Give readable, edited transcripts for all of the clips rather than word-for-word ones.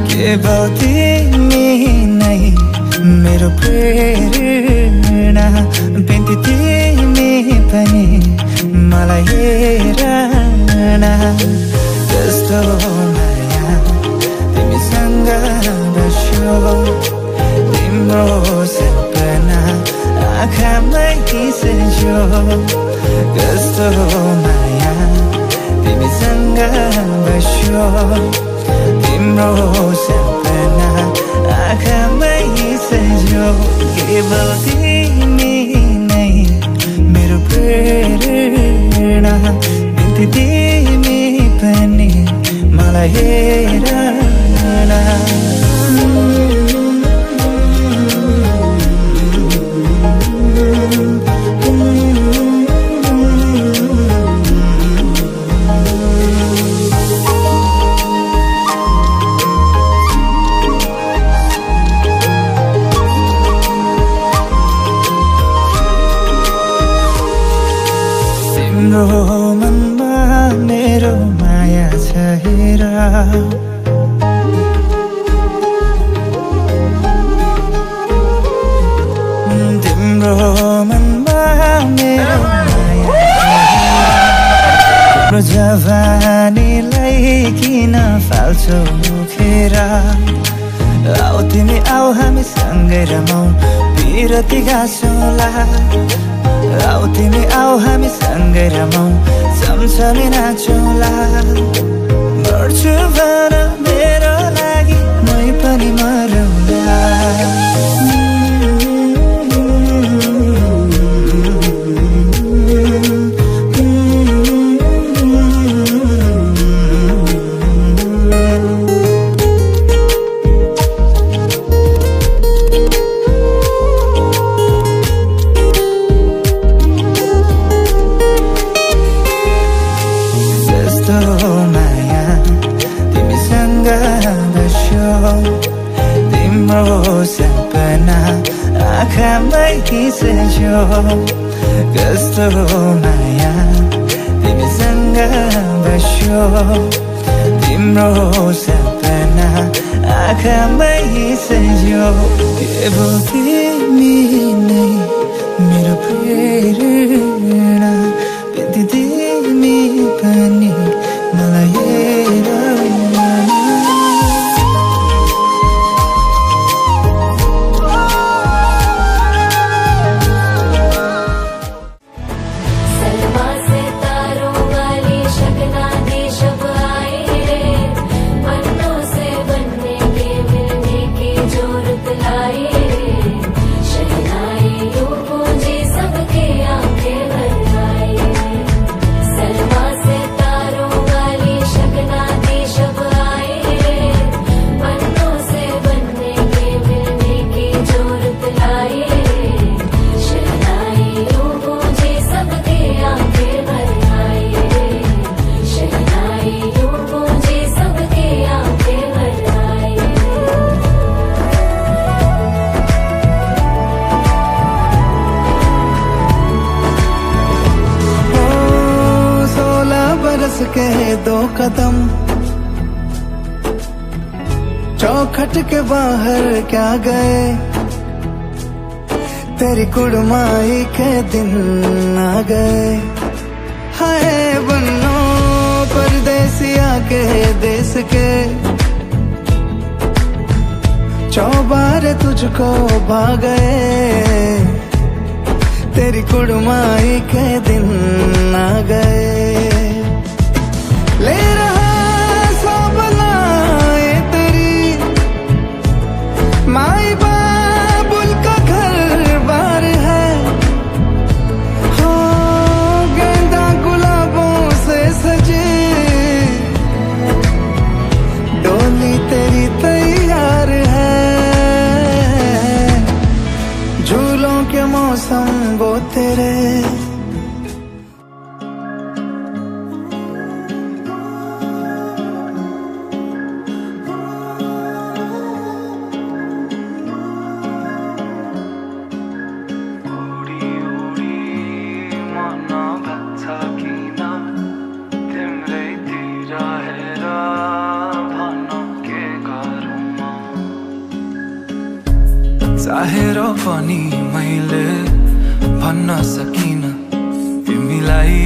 केवल तिमी नै मेरो प्रेरणा, बिन्ती तिमी पनि मलाई हेर न। कस्तो माया तिमीसँग बस्यो, तिम्रो सपना आँखामै सज्यो। कस्तो माया तिमीसँग बस्यो, तिम्रो सपना आँखामै सज्यो। केवल तिमी नै मेरो प्रेरणा, बिन्ती तिमी पनि मलाई हेर न। तिम्रो मनमा मेरो माया छ हेर, तिम्रो मनमा मेरो माया तिम्रो जवानीलाई किन फाल्छौ मुखेर। आऊ तिमी आऊ हामी सँगै रमाऊ, पिरती गाँसौँला। आऊ तिमी आऊ हामी सँगै रमाऊ, सँगसँगै नाचौँला। गर्छु भन मेरो लागि मै पनि मरौँला। माया तिमीसँग बस्यो, तिम्रो सपना आँखामै सज्यो। कस्तो माया तिमीसँग बस्यो, तिम्रो सपना आँखामै सज्यो। केवल तिमी नै मेरो प्रेरणा, बिन्ती तिमी पनि मलाई हेर न। के 2 कदम चौखट के बाहर क्या गए, तेरी कुड़माई के दिन आ गए। हाय बन्नो परदेसिया के देश के, चौबारे तुझको भा गए। तेरी कुड़माई के दिन आ गए। ले रहा सब लाए तेरी माई बाबुल का घर बार है। हो गेंदा गुलाबों से सजे डोली तेरी तैयार है। झूलों के मौसम वो तेरे पनि मैले भन्न सकिन तिमीलाई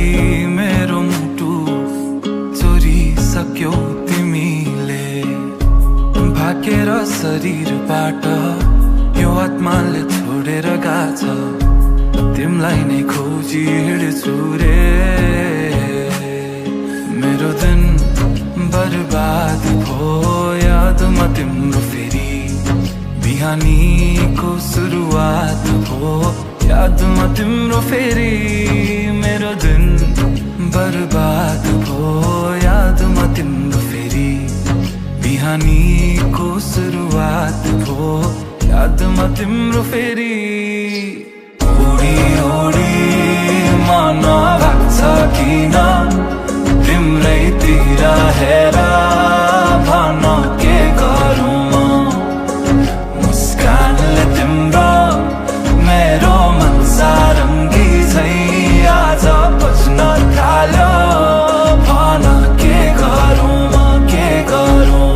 मेरो मुटु चोरिसक्यौ तिमीले भागेर शरीरबाट यो आत्माले छोडेर गएछ तिमीलाई नै खोजी हिँड्छु रे मेरो दिन बर्बाद भयो यादमा तिम्रो फेरि बिहानीको सुरुवात भयो यादमा तिम्रो फेरि मेरो दिन बर्बाद भयो यादमा तिम्रो फेरि बिहानीको सुरुवात भयो यादमा तिम्रो फेरि ओडी ओडी मन लाग्छ किन तिम्रैतिर हेर भन के गरौँ मुस्कानले तिम्रो मेरो मन सारङ्गी झै आज बज्न थाल्यो भन के गरौँ के गरौँ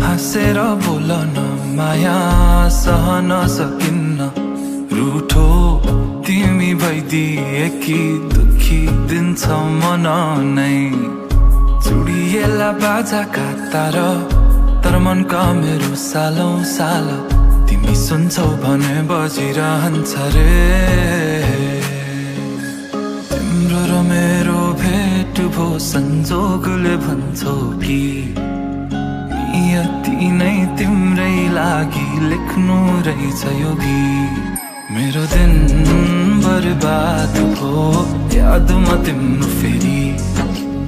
हाँसेर बोलन माया सहन सकिन्न रूठो तिमी भइदिए कि दुखी दिन्छ मन नै चुडिएला बाजाका तार तर मनका मेरो सालौं साल तिमी सुन्छौ भने बजिरहन्छ रे तिम्रो र मेरो भेट भो संजोगले भन्छौ कि यति नै तिम्रै लागि लेख्नु रहेछ यो गीत मेरो दिन बर्बाद भयो यादमा तिम्रो फेरि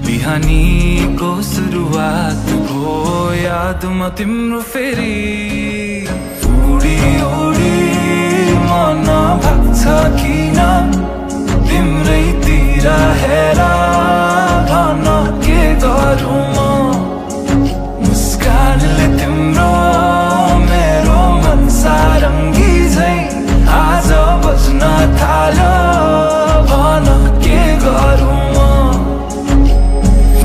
बिहानीको सुरुवात भयो यादमा तिम्रो फेरि उडी उडी मन भाग्छ किन तिम्रैतिर हेर भन के गरौँ मुस्कानले तिम्रो मेरो मन सारङ्गी झै आज बज्न थाल्यो भन के गरौँ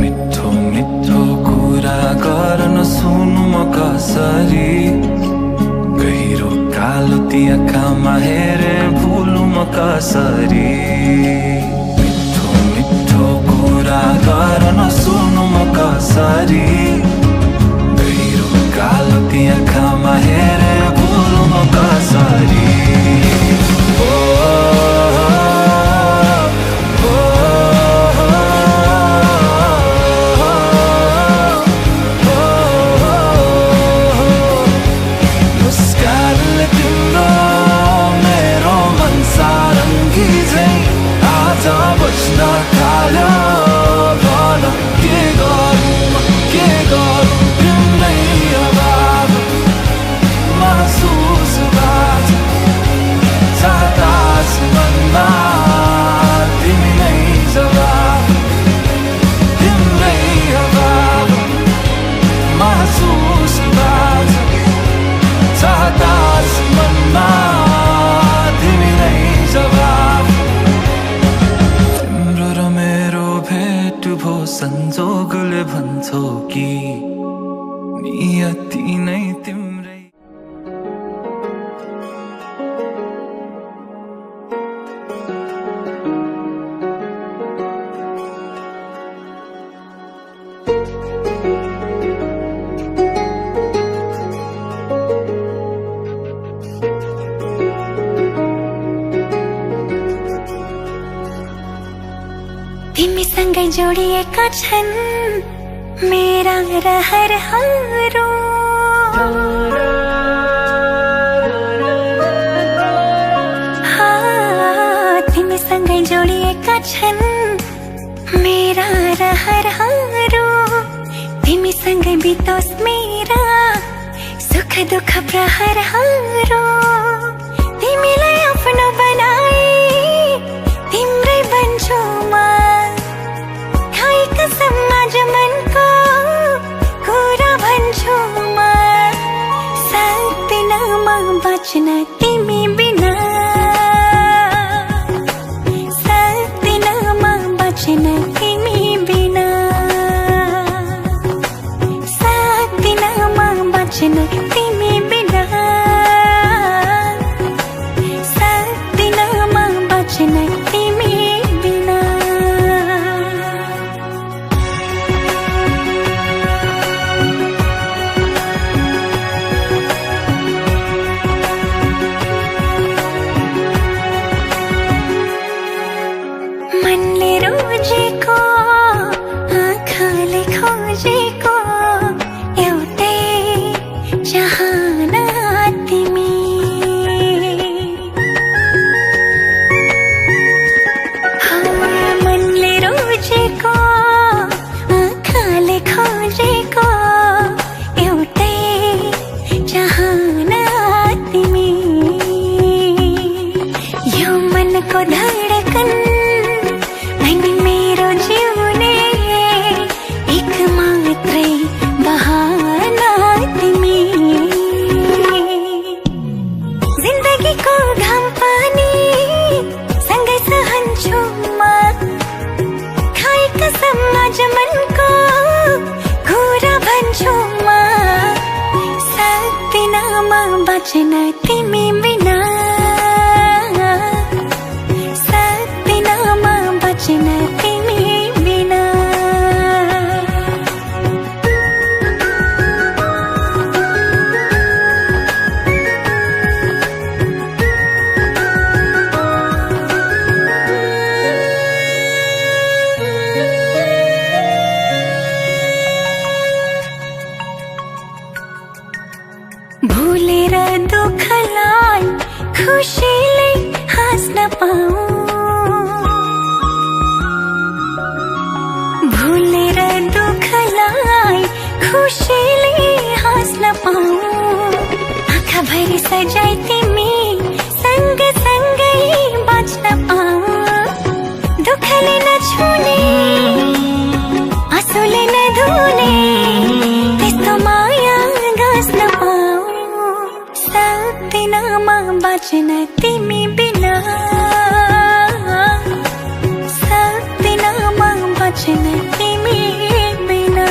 मिठो मिठो कुरा गर्न सुनु म कसरी गहिरो कालो ती आँखामा हेरे भुलु म कसरी मिठो मिठो कुरा गर्न सुनु म कसरी कालो ती आँखामा हेरे भुलु म कसरी मुस्कानले तिम्रो मेरो मन सारङ्गी झै आज बज्न थाल्यो भन के गरौँ के गरौँ महसुस बात चाहता आसमानमा तिमी नै जवाब तिम्रै अभाव महसुस बात चाहता आसमानमा तिमी नै जवाब तिम्रो र मेरो भेट भो संजोगले भन्छौ कि नियति नै तिम्रै तिमीसँगै जोडिएका छन् मेरा रहरहरू तिमीसँगै जोडिएका छन् मेरा रहरहरू तिमीसँगै बितोस् मेरा सुख दुःख प्रहरहरू तिमीलाई आफ्नो बनाए तिम्रै बन्छु म तिमी बिना सक्दिन म बाँच्न तिमी बिना सक्दिन म बाँच्न तिमी बिना सक्दिन म बाँच्न तिमी बिना मनले रोजेको आँखाले खोजेको एउटै चाहना तिमी मनले रोजेको आँखाले खोजेको एउटै चाहना तिमी यो मनको धडकन अनि मेरो जिउने एक मात्रै बहाना तिमी जिन्दगीको घाम पानी सँगै सहन्छु म खाए कसम आज मनको कुरा भन्छु म सक्दिन म बाँच्न तिमी बिना सक्दिन म बाँच्न तिमी बिना भुलेर दुःखलाई खुसीले हाँस्न पाऊँ भुलेर दुःखलाई खुसीले हाँस्न पाऊँ आँखाभरि सजाई तिमी सँगसँगै बाँच्न पाऊँ दुःखले नछुने आँसुले नधुने त्यस्तो माया गाँस्न पाऊँ सक्दिन म बाँच्न तिमी बिना सक्दिन म बाँच्न तिमी बिना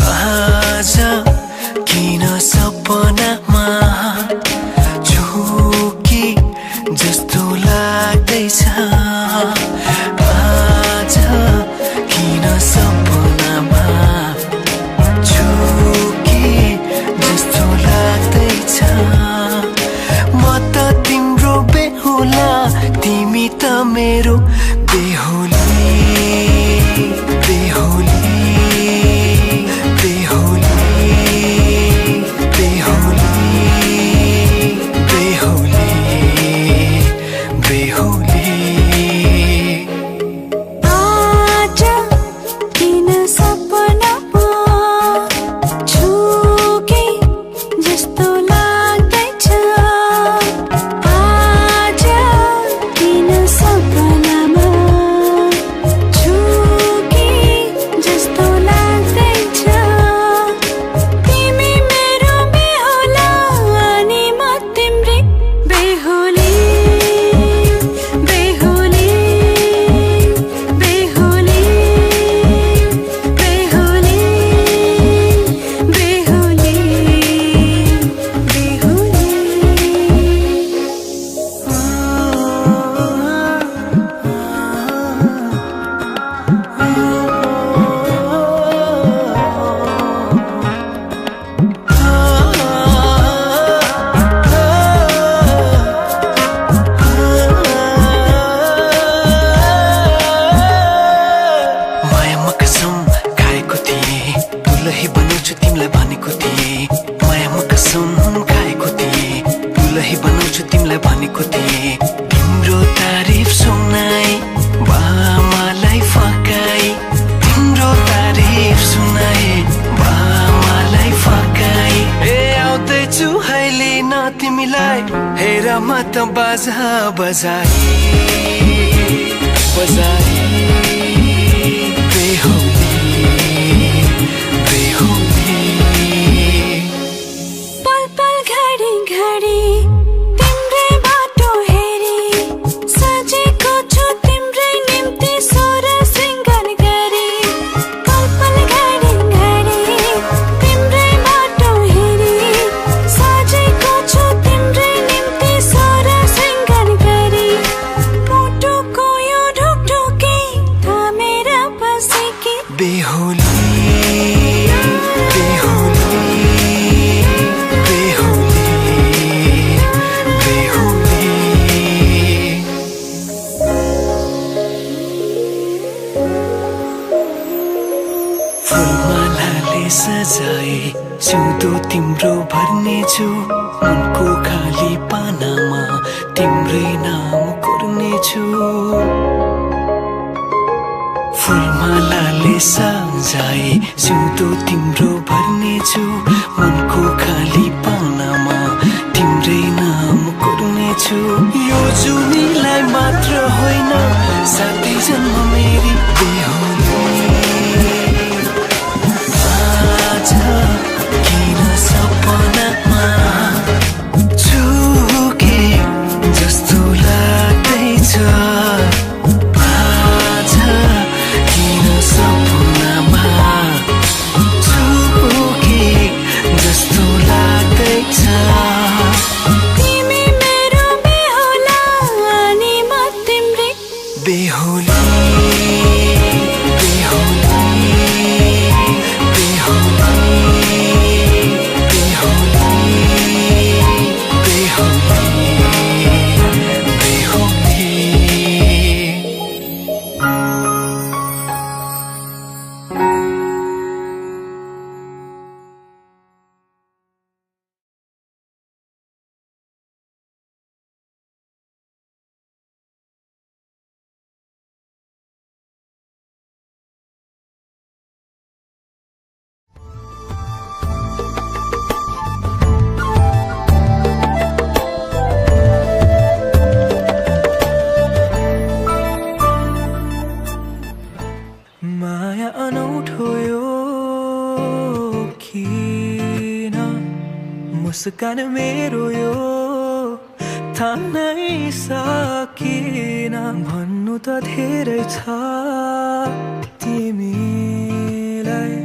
आज किन सपनामा झुकी जस्तो लाग्दैछ आज किन सपनामा झुकी जस्तो लाग्दैछ म त तिम्रो बेहुला तिमी त मेरो बेहुली बेहुली जस्तो बाजा बजाए बजाए बेहुदी बेहुदी पल पल घडी घडी तिम्रै बाटो हेरी सजेको छु तिम्रै निम्ति सोर सिंगार गरी पल पल घडी घडी तिम्रै बाटो हेरी सजेको छु तिम्रै निम्ति सोर सिंगार गरी मुटुको यो ढुकढुकी थामेर बसेकी बेहुली बेहुली फुलमालाले सजाए सिउँदो तिम्रो भर्नेछु मनको खाली पानामा तिम्रै नाम कोर्नेछु फुलमालाले सजाए सिउँदो तिम्रो भर्नेछु मनको खाली पानामा तिम्रै नाम कोर्नेछु यो जुनीलाई मात्र होइन साथै जन्म मेरी बेहुली आज किन सपनामा छुके जस्तो लाग्दैछ आज किन सपनामा छुके जस्तो लाग्दैछ तिमी मेरो बेहुला अनि म तिम्रै बेहुली माया अनौठो यो किन मुस्कान मेरो यो थाहै सकिन भन्नु त धेरै छ तिमीलाई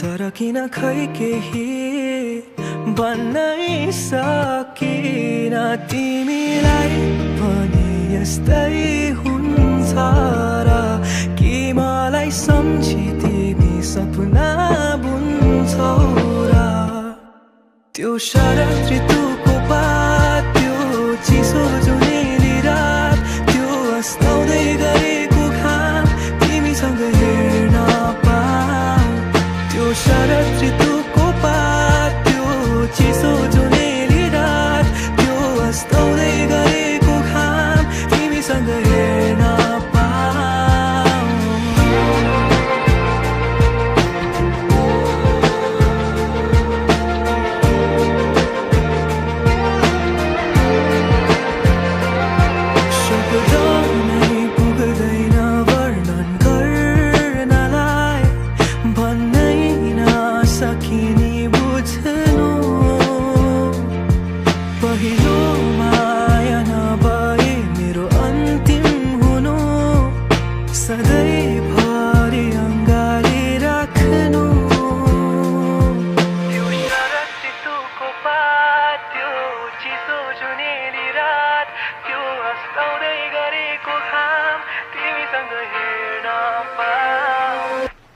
तर किन खै केही भन्नै सकिन तिमीलाई पनि यस्तै हुन्छ र कि मलाई सम्झी तिमी सपना बुन्छौ र त्यो शरद ऋतुको बात त्यो चिसो जुनेली रात त्यो अस्ताउँदै गरेको घाम तिमीसँग हेर्न पाऊ त्यो शरद ऋतुको बात त्यो चिसो जुनेली रात त्यो अस्ताउँदै गरेको घाम तिमीसँग हेर्न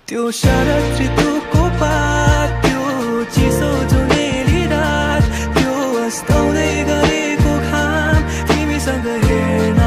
त्यो शरद ऋतुको बात त्यो चिसो जुनेली रात त्यो अस्ताउँदै गरेको घाम तिमीसँग हेर्न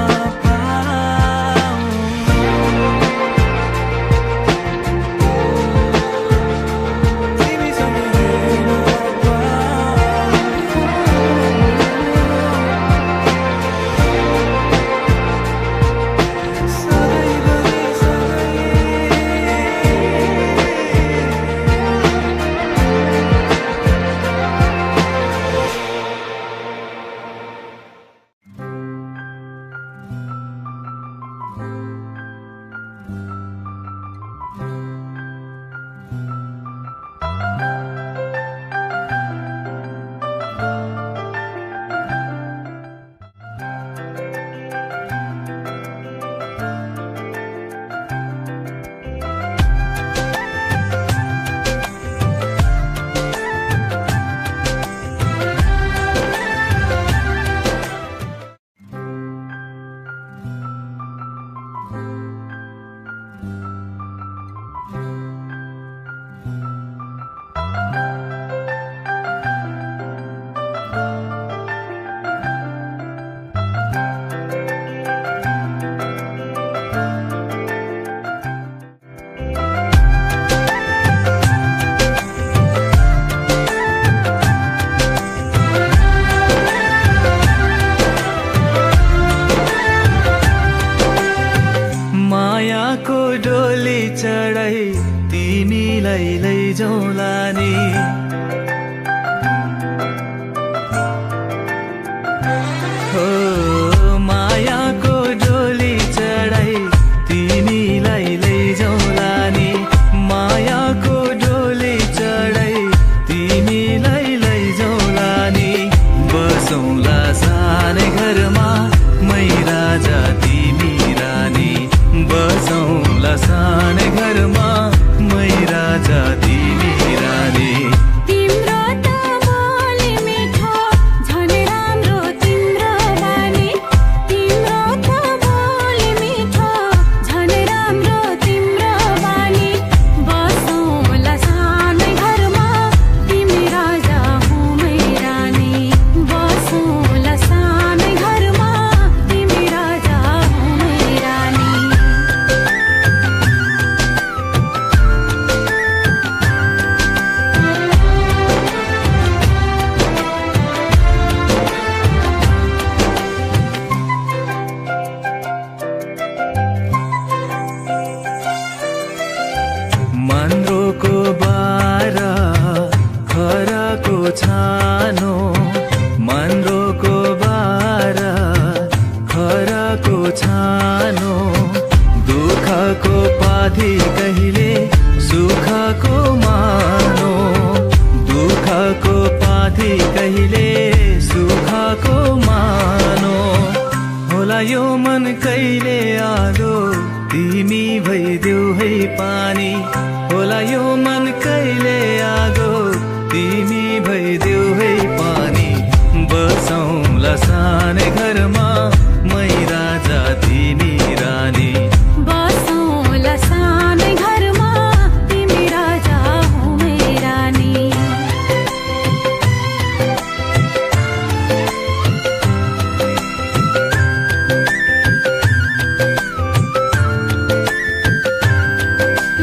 चढाई तिमीलाई लैजाउँला नि हो मायाको डोली चढाई तिमीलाई लैजाउँला नि मायाको डोली चढाई तिमीलाई लैजाउँला नि बसौँला सानै घरमा मै राजा तिमी रानी बसौँला सानै घरमा मै राजा तिमी रानी तिम्रो त बोली मिठो झन् राम्रो तिम्रो बानी तिम्रो त बोली मिठो झन् राम्रो तिम्रो बानी बसौँला सानै घरमा तिमी राजा हुँ मै रानी बसौँला सानै घरमा तिमी राजा हुँ मै रानी मन्द्रोको बारा खराको छानो मन्द्रोको बारा खराको छानो दुःखको पाथी कहिले सुखको मानो दुःखको पाथी कहिले सुखको मानो होला यो मन कहिले आलो तिमी भइदेऊ है पानी होला यो मन कहिले आगो तिमी भइदेऊ है पानी बसौँला सानै घरमा मै राजा तिमी रानी बसौँला सानै घरमा तिमी राजा हुँ मै रानी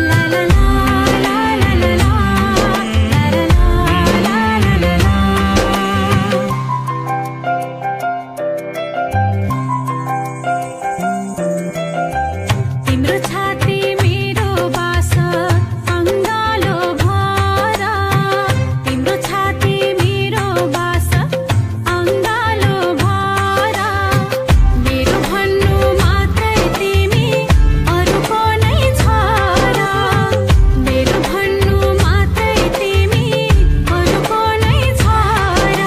ला ला ला ला ला ला ला ला ला ला तिम्रो छाती मेरो बास अङ्गालो भरा तिम्रो छाती मेरो बास अङ्गालो भरा मेरो भन्नु मात्रै तिमी अरूको नै छ र मेरो भन्नु मात्रै तिमी अरूको नै छ र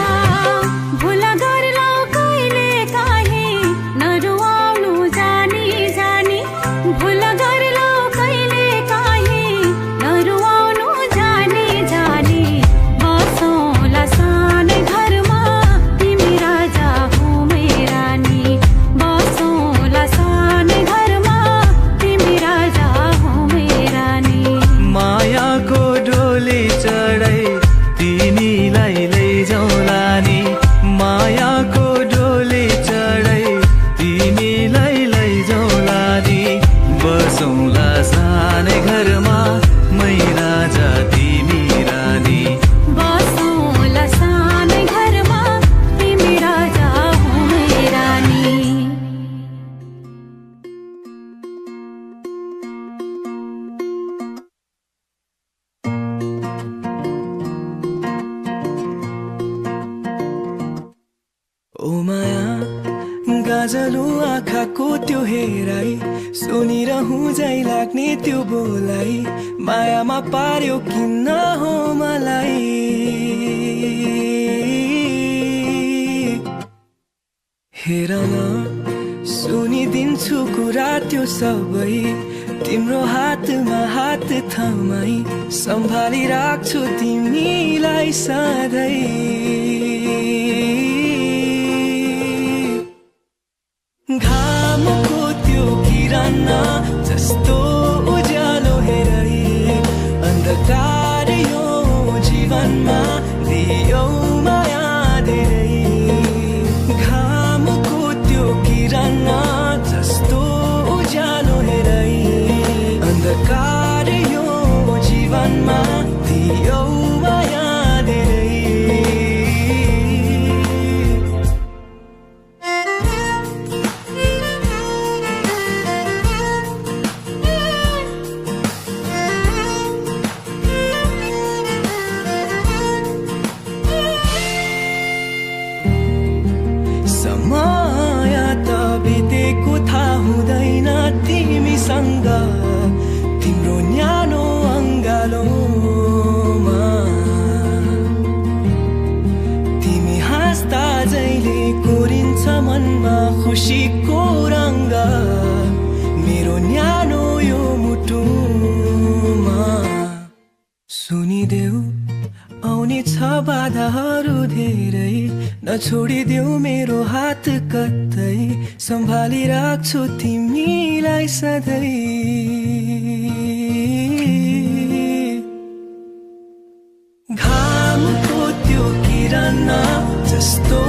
भुल गर्लौ कहिले काहीँ नरुवाउनु जानी जानी भुल गर्लौ कहिले काहीँ नरुवाउनु जानी जानी बसौँला सानै घरमा तिमी राजा हुँ मै रानी बसौँला सानै घरमा तिमी राजा हुँ मै रानी मायाको डोली चढाई तिमीलाई लैजाउँला नि मायाको डोली चढाई तिमीलाई लैजाउँला नि बसौँला सानै घरमा मै राजा तिमी रानी बसौँला सानै घरमा तिमी राजा हुँ मै रानी ओ माया गाजलु आँखाको त्यो हेराई सुनिरहँ झै लाग्ने त्यो बोलाई मायामा पार्यो किन हो मलाई हेर न सुनिदिन्छु कुरा त्यो सबै तिम्रो हातमा हात थमाई सम्भाली राख्छु तिमीलाई सधैँ घामको त्यो किरण जस्तो उज्यालो हेरै अन्धकार यो जीवनमा दियो माया धेरै घामको त्यो किरण जस्तो उज्यालो हेरै अन्धकार यो जीवनमा दियो माया धेरै सँग तिम्रो न्यानो अङ्गालोमा तिमी हाँस्दा जहिले कोरिन्छ मनमा खुसीको रङ्ग मेरो न्यानो यो मुटुमा सुनिदेऊ आउने छ बाधाहरू धेरै नछोडिदेऊ मेरो हात कतै सम्भाली राख्छु तिमीलाई सधैँ घामको त्यो किरण जस्तो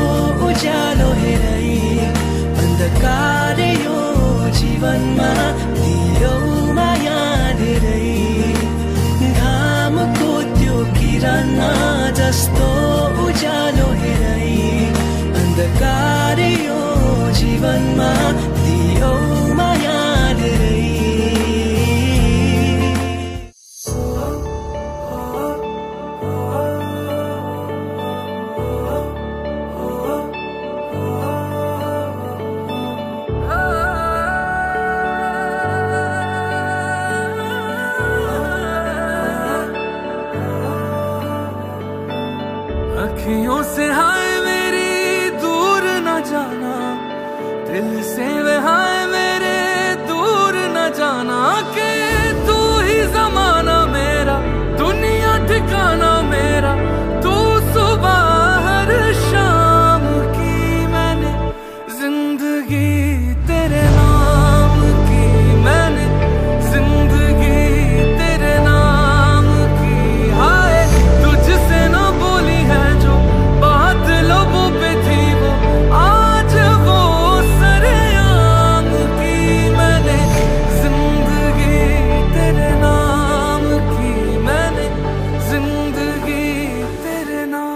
उज्यालो हेरै अन्धकार यो जीवनमा दियो माया धेरै घामको त्यो किरण जस्तो उज्यालो हेरै अन्धकार यो जीवनमा दियो माया धेरै अखियों से हाय मेरी दूर न जाना दिल से वे हाय मेरे दूर न जाना कि तू ही ज़माना मेरा दुनिया ठिकाना मेरा तू सुबह हर शाम की मैंने जिंदगी तेरे नाम की मैंने जिंदगी तेरे नाम की हाय तुझसे न बोली है जो बात लोगों पे थी वो आज वो सरेआम की मैंने जिंदगी तेरे नाम की मैंने जिंदगी तेरे नाम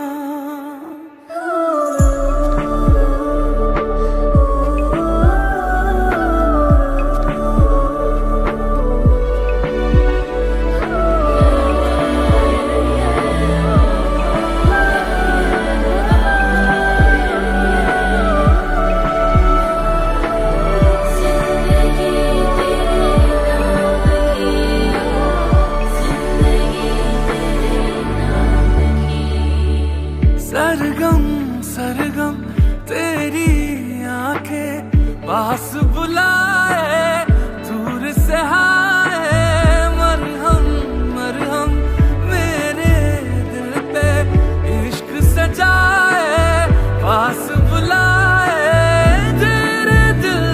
सरगम सरगम तेरी आंखें पास बुलाए दूर से हाय मरहम मरहम मेरे दिल पे इश्क सजाए पास बुलाए तेरे दिल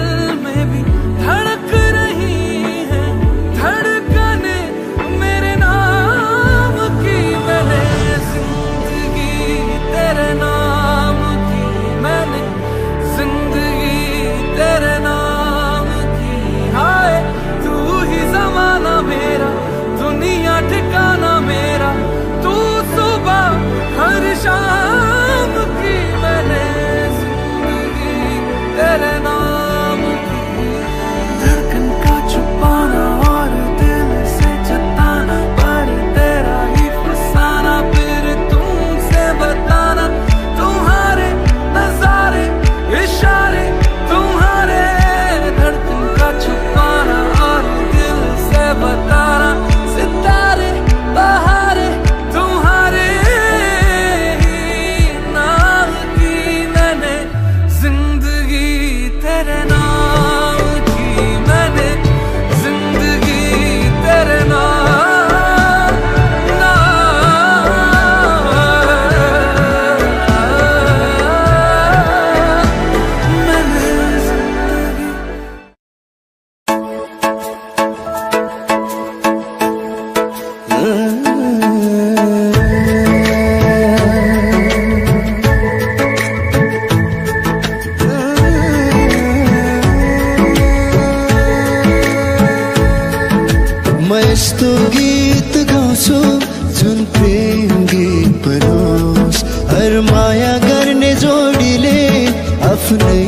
में भी धड़क रही है धड़कने मेरे नाम की मैंने जिंदगी तेरे नाम की मैंने जिंदगी तेरे नाम की हाय तू ही ज़माना मेरा दुनिया ठिकाना मेरा तू सुबह हर शाम की मैंने जिंदगी तेरे नाम की धड़कन का छुपाना और दिल से जताना पर तेरा ही फसाना फिर तुमसे बताना तुम्हारे नजारे इशारे तुम्हारे धड़कन का छुपाना और दिल से बताना सितारे बहारे तुम्हारे ही नाम की मैंने जिंदगी तेरे नाम की मैंने जिंदगी तेरे नाम मैंने जिंदगी म यस्तो गीत गाउँछु जुन प्रेम गीत बनोस् हर माया गर्ने जोडीले आफ्नै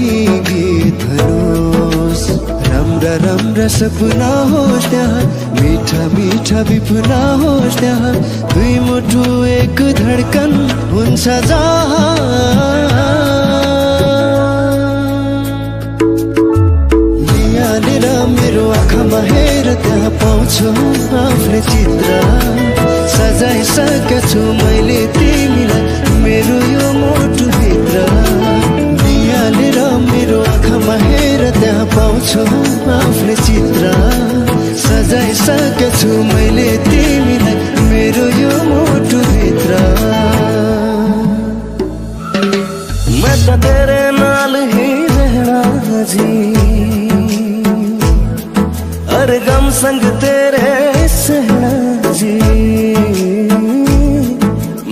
गीत भनोस् राम्रा राम्रा सपना होस् त्यहाँ मीठा मीठा विपना होस् त्यहाँ दुई मुठु एक धडकन हुन्छ जहाँ यहाँनिर मेरो आँखामा हेर त्यहाँ पाउँछु आफ्नै चित्र सजाइसकेछु मैले तिमीलाई मेरो यो मुटुभित्र निहालेर मेरो आँखामा हेर त्यहाँ पाउँछु आफ्नै चित्र सजाइसकेछु मैले तिमीलाई मेरो यो मुटुभित्र मैं तो तेरे नाल ही रहना जी हर गम संग तेरे सहना जी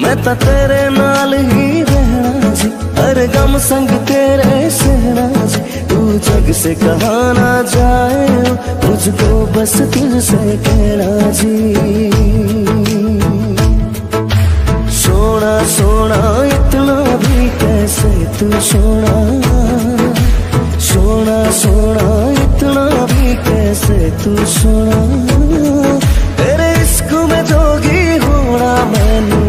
मैं तो तेरे नाल ही रहना जी हर गम संग तेरे सहना जी तू जग से कहा ना जाए मुझको बस तुझसे कहना जी सोना सोना इतना भी कैसे तू सोना सोना सोना इतना भी कैसे तू सोना तेरे इश्क में जोगी होना मैनू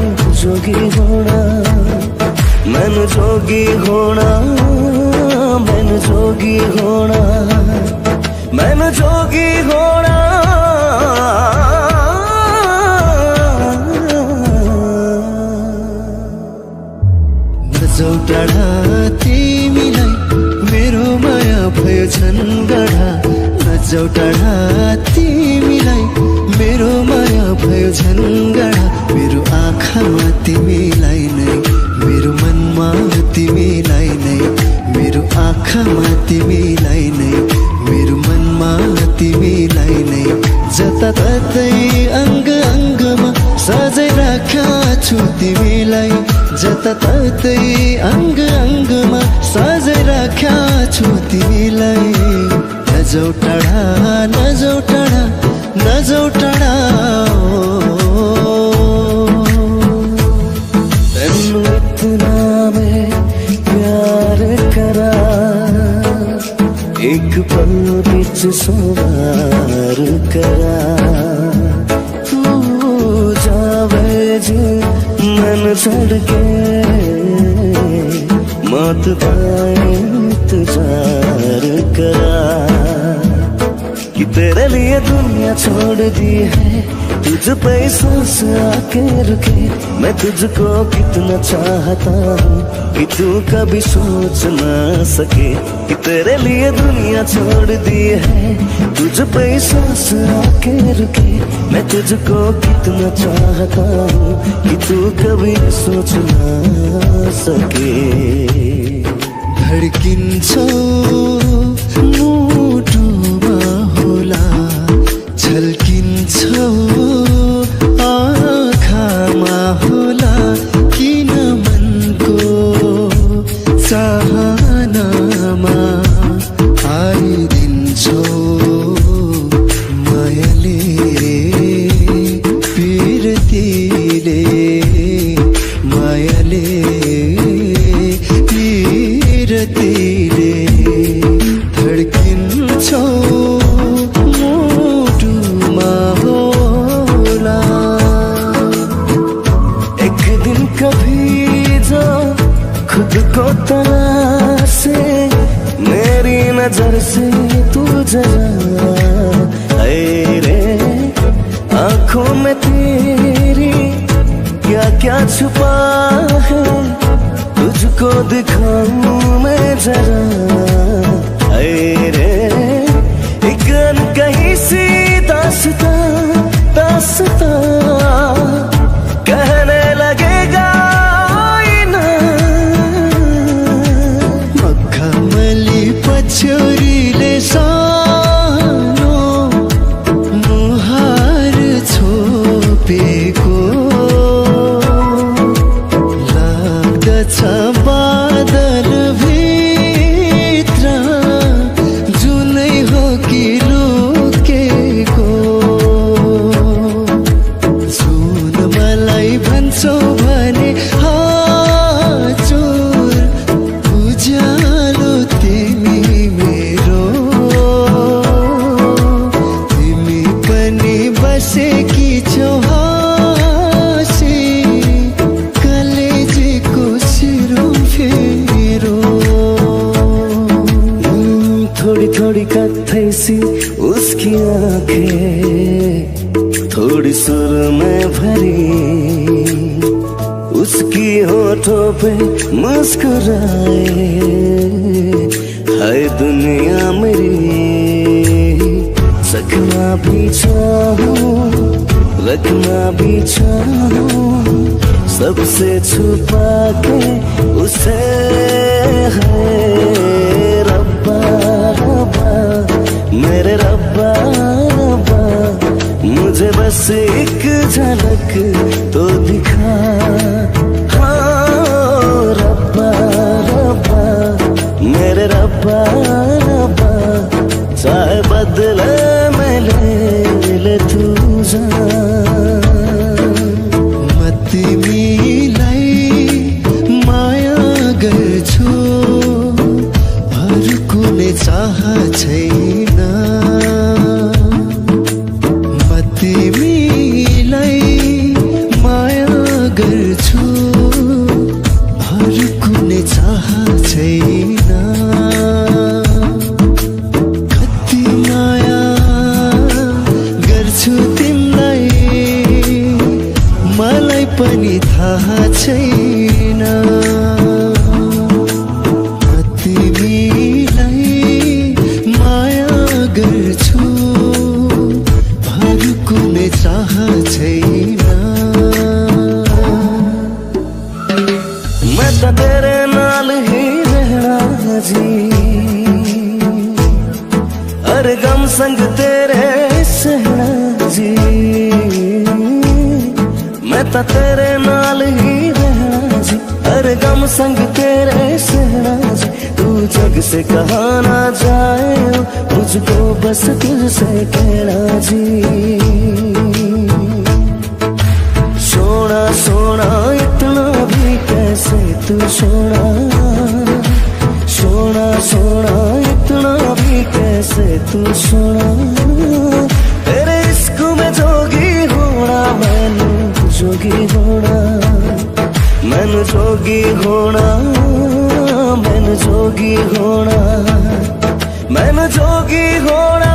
जोगी होना मैनू जोगी होना मैनू जोगी होना मैनू जोगी होना नजाऊ टाढा तिमीलाई मेरो माया भयो झन्गडा नजाऊ टाढा तिमीलाई मेरो माया भयो झन्गडा मेरो आँखामा तिमीलाई नै मेरो मनमा तिमीलाई नै मेरो आँखामा तिमीलाई नै मेरो मनमा तिमीलाई नै जताततै अङ्ग अङ्गमा सजाइ राख्या छु तिमीलाई जताततै अङ्ग अङ्गमा सजाइ राख्या छु तिमीलाई नजाऊ टाढा नजाऊ टाढा नजाऊ टाढा तन्नू इतना मैं प्यार करा एक पल बिच सवार करा तू जावे जी मन छड़ के मत पाए इंतजार करा कि तेरे लिए दुनिया छोड़ दी है तुझ पे सांस आके रुके मैं तुझको कितना चाहता हूँ कि तू कभी सोच ना सके कि तेरे लिए दुनिया छोड़ दी है तुझ पे सांस आके रुके मैं तुझको कितना चाहता हूँ कि तू कभी सोच ना सके धड्किन्छौ मुटुमा होला झल्किन्छौ आँखामा होला किन मनको चाहनामा आइदिन्छौ मायाले पिरतीले मायाले पिरतीले धड्किन्छौ मुटुमा होला एक दिन कभी जो खुद को तलाशे मेरी नजर से तू जरा ऐ रे आँखों में तेरी क्या क्या छुपा है तुझको दिखाऊं मैं जरा ऐ रे एक अनकही सी दास्तां दास्तां कहने लगेगा आईना मखमली पछौरीले सानो मुहार छोपेको लाग्दछ बादल आंखें थोड़ी सुर में भरी, उसकी होठों पे मुस्कुराए, हाय दुनिया मेरी। सकना भी चाहूं, रखना भी चाहूं, सबसे छुपा के उसे, है रब्बा रब्बा मेरे रब्बा रब्बा, मुझे बस एक झलक तो दिखा। हाँ रब्बा रब्बा मेरे रब्बा रब्बा, चाहे बदले में ले तू जान। तिमीलाई माया गर्छु, अरू कुनै चाह छैन। म तिमीलाई माया गर्छु, अरू कुनै चाह छैन। कति माया गर्छु तिमीलाई, मलाई पनि थाहा छैन। तिमीलाई माया गर्छु, अरू कुनै चाह छैन। मैं तो तेरे नाल ही रहना जी, हर गम संग तेरे सहना जी। मैं तो तेरे नाल ही रहना जी, हर गम संग तेरे सहना जी। तू जग से कहा ना जाए, मुझको बस तुझसे कहना जी। सोना सोना इतना भी कैसे तू सोना, सोना सोना इतना भी कैसे तू सोना। तेरे इश्क में जोगी होना, मैनू जोगी होना, मैनू जोगी होना, मैनू जोगी होना, मैनू जोगी होना।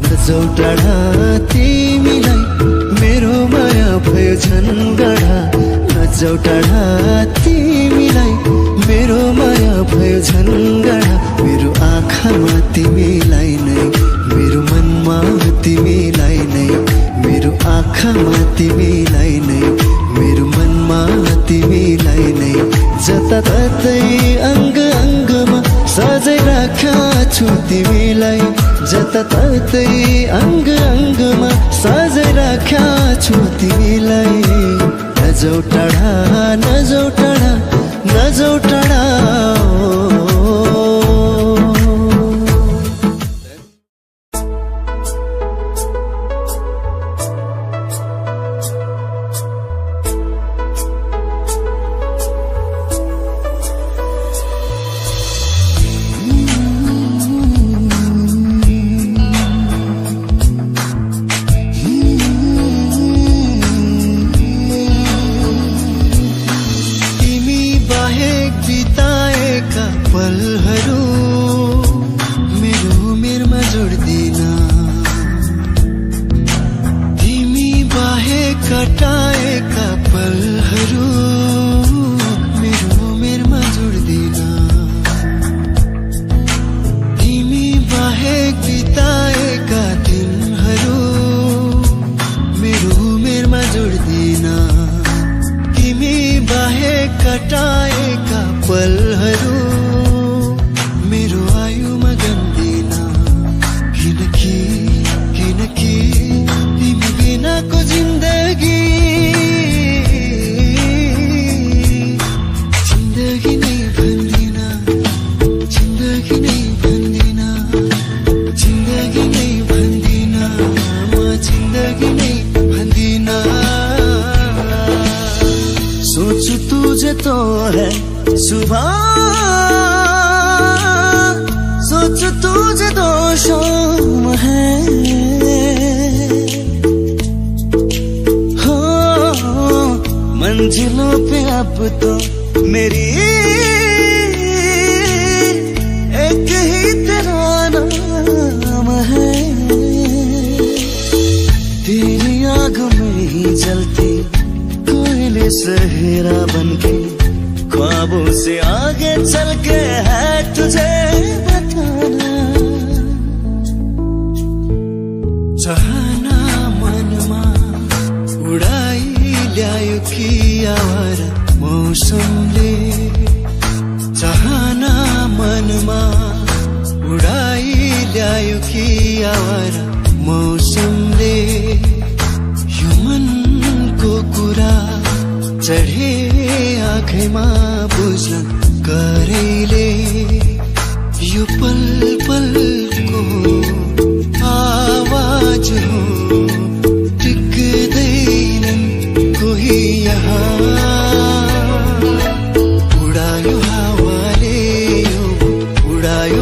नजाऊ टाढा तिमीलाई मेरो माया भयो झन्गडा। नजाऊ टाढा तिमीलाई मेरो माया भयो झन्गडा। मेरो आँखामा तिमीलाई नै, मेरो मनमा तिमीलाई नै, मेरो आँखामा तिमीलाई नै, मेरो मनमा तिमीलाई नै। जताततै अङ्ग अङ्गमा सजै राख्या छु तिमीलाई, जताततै अङ्ग अङ्गमा सजै राख्या छु तिमीलाई। नजाऊ टाढा नजाऊ टाढा नजाऊ टाढा, कटाएका पलहरू मेरो उमेरमा जोड्दिन। तिमी बाहेक बिताएका दिनहरू मेरो उमेरमा जोड्दिन। तिमी बाहेक कटाएका पलहरू मेरो आयुमा गन्दिन। किनकि किनकि तिमी बिनाको जिन्दगी जिन्दगी नै भन्दिन, जिन्दगी नै भन्दिन, जिन्दगी नै भन्दिन, म जिन्दगी नै भन्दिन। सोच तुझे तो है सुबह, सोच तुझे तो शाम है। मंजिलों पे अब तो मेरी एक ही तेरा नाम है, तेरी आग में ही जलती कोयले सहेरा बनके, ख्वाबों से आगे चल के है तुझे बताना। चाहना मनमा उडाई ल्यायो कि आवारा मौसमले, चाहना मनमा उडाई ल्यायो कि आवारा मौसमले, यो मनको कुरा चढे आँखैमा बुझ्न करैले, यो पल पलको आवाज हो टिक्दैनन् कोही यहाँ, उडायो हावाले यो उडायो